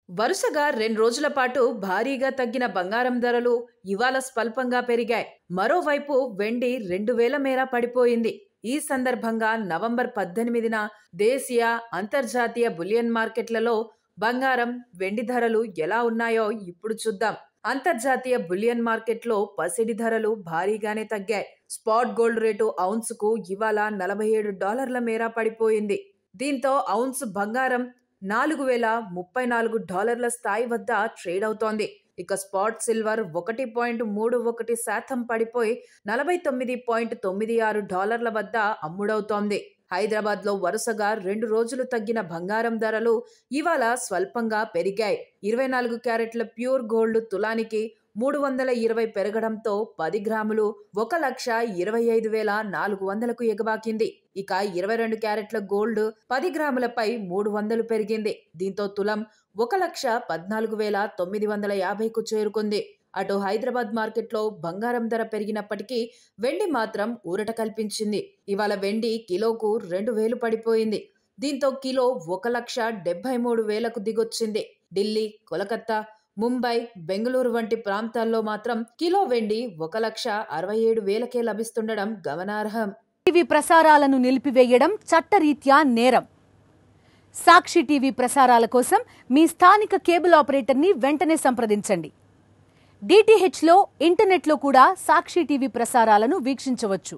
వరుసగా 2 రోజుల పాటు భారీగా తగ్గిన బంగారం ధరలు ఇవాళ స్వల్పంగా పెరిగాయి. మరోవైపు వెండి 2000 మేర పడిపోయింది. ఈ సందర్భంగా నవంబర్ 18న దేశీయ, అంతర్జాతీయ బులియన్ మార్కెట్లలో బంగారం, వెండి ధరలు ఎలా ఉన్నాయో ఇప్పుడు చూద్దాం. అంతర్జాతీయ బులియన్ మార్కెట్లో పసిడి ధరలు భారీగానే తగ్గాయి. స్పాట్ గోల్డ్ రేటు ఔన్సుకు ఇవాళ $47 మేర పడిపోయింది. దీంతో ఔన్స్ బంగారం $4034 స్థాయి వద్ద ట్రేడ్ అవుతోంది. ఇక స్పాట్ సిల్వర్ 1.31% పడిపోయి $49.96 వద్ద అమ్ముడవుతోంది. హైదరాబాద్ లో వరుసగా 2 రోజులు తగ్గిన బంగారం ధరలు ఇవాళ స్వల్పంగా పెరిగాయి. 24 క్యారెట్ల ప్యూర్ గోల్డ్ తులానికి 320 పెరగడంతో 10 గ్రాములు 1,25,400కు ఎగబాకింది. ఇక 22 క్యారెట్ల గోల్డ్ 10 గ్రాములపై 300 పెరిగింది. దీంతో తులం 1,14,950కు చేరుకుంది. అటు హైదరాబాద్ మార్కెట్లో బంగారం ధర పెరిగినప్పటికీ వెండి మాత్రం ఊరట కల్పించింది. ఇవాళ వెండి కిలోకు 2,000 పడిపోయింది. దీంతో కిలో 1,73,000కు దిగొచ్చింది. ఢిల్లీ, కోలకత్తా, ముంబై, బెంగళూరు వంటి ప్రాంతాల్లో మాత్రం కిలో వెండి 1,67,000కే లభిస్తుండడం గమనార్హం. టీవీ ప్రసారాలను నిలిపివేయడం చట్టరీత్యా నేరం. సాక్షి టీవీ ప్రసారాల కోసం మీ స్థానిక కేబుల్ ఆపరేటర్ని వెంటనే సంప్రదించండి. డిటిహెచ్లో, ఇంటర్నెట్లో కూడా సాక్షి టీవీ ప్రసారాలను వీక్షించవచ్చు.